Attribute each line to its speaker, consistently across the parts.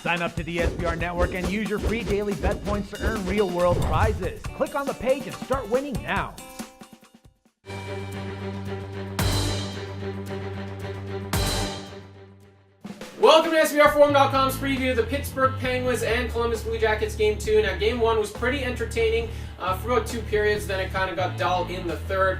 Speaker 1: Sign up to the SBR Network and use your free daily bet points to earn real-world prizes. Click on the page and start winning now.
Speaker 2: Welcome to SBRForum.com's preview of the Pittsburgh Penguins and Columbus Blue Jackets Game 2. Now, Game 1 was pretty entertaining for about 2 periods, then it kind of got dull in the third.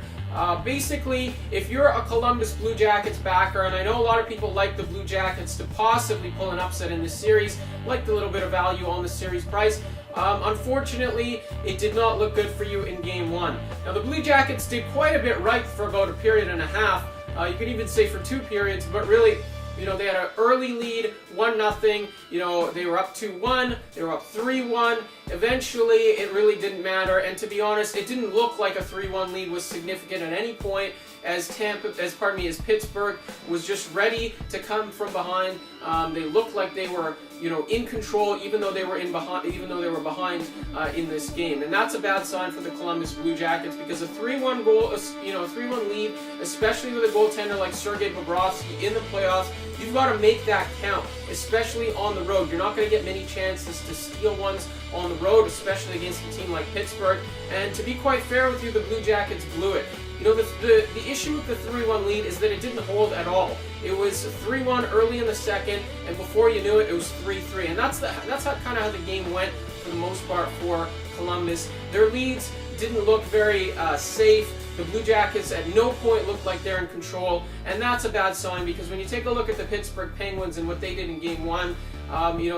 Speaker 2: Basically, if you're a Columbus Blue Jackets backer, and I know a lot of people like the Blue Jackets to possibly pull an upset in this series, like the little bit of value on the series price, unfortunately, it did not look good for you in Game 1. Now, the Blue Jackets did quite a bit right for about a period and a half. You could even say for 2 periods, but really, they had an early lead, 1-0. They were up 2-1. They were up 3-1. Eventually, it really didn't matter. And to be honest, it didn't look like a 3-1 lead was significant at any point, as Pittsburgh was just ready to come from behind. They looked like they were, in control, even though they were behind in this game. And that's a bad sign for the Columbus Blue Jackets, because a 3-1 goal, a 3-1 lead, especially with a goaltender like Sergei Bobrovsky in the playoffs, you've got to make that count, especially on the road. You're not going to get many chances to steal ones on the road, especially against a team like Pittsburgh. And to be quite fair with you, the Blue Jackets blew it. The issue with the 3-1 lead is that it didn't hold at all. It was 3-1 early in the second, and before you knew it, it was 3-3. And that's kind of how the game went for the most part for Columbus. Their leads didn't look very safe. The Blue Jackets at no point looked like they're in control, and that's a bad sign, because when you take a look at the Pittsburgh Penguins and what they did in Game 1,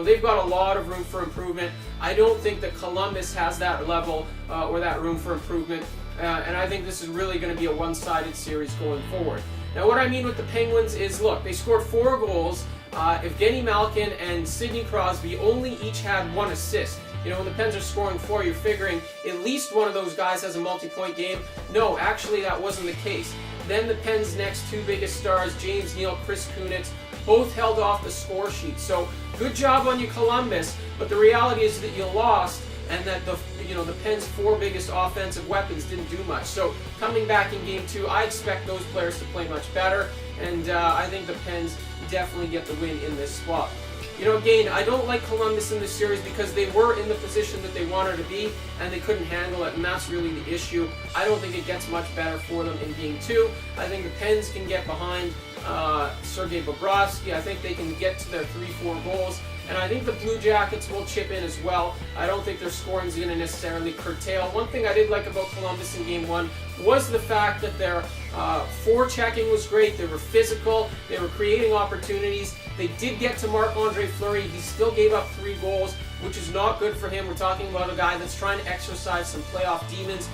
Speaker 2: they've got a lot of room for improvement. I don't think that Columbus has that level or that room for improvement, and I think this is really going to be a one-sided series going forward. Now, what I mean with the Penguins is, look, they scored 4 goals. Evgeny Malkin and Sidney Crosby only each had 1 assist. When the Pens are scoring 4, you're figuring at least one of those guys has a multi-point game. No, actually that wasn't the case. Then the Pens' next 2 biggest stars, James Neal, Chris Kunitz, both held off the score sheet. So good job on you, Columbus, but the reality is that you lost, and that the Pens' 4 biggest offensive weapons didn't do much. So coming back in Game 2, I expect those players to play much better, and I think the Pens definitely get the win in this spot. Again, I don't like Columbus in this series because they were in the position that they wanted to be, and they couldn't handle it, and that's really the issue. I don't think it gets much better for them in Game 2. I think the Pens can get behind Sergei Bobrovsky. I think they can get to their 3-4 goals, and I think the Blue Jackets will chip in as well. I don't think their scoring is going to necessarily curtail. One thing I did like about Columbus in Game 1 was the fact that their forechecking was great. They were physical. They were creating opportunities. They did get to Marc-Andre Fleury. He still gave up 3 goals, which is not good for him. We're talking about a guy that's trying to exercise some playoff demons.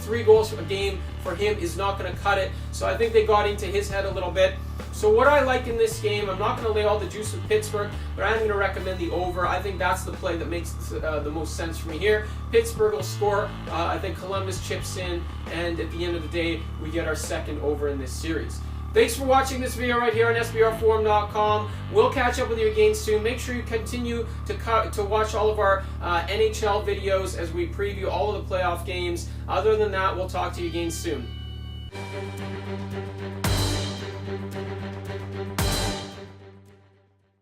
Speaker 2: 3 goals a game for him is not going to cut it. So I think they got into his head a little bit. So what I like in this game, I'm not going to lay all the juice with Pittsburgh, but I'm going to recommend the over. I think that's the play that makes the most sense for me here. Pittsburgh will score. I think Columbus chips in, and at the end of the day, we get our second over in this series. Thanks for watching this video right here on SBRForum.com. We'll catch up with you again soon. Make sure you continue to watch all of our NHL videos as we preview all of the playoff games. Other than that, we'll talk to you again soon.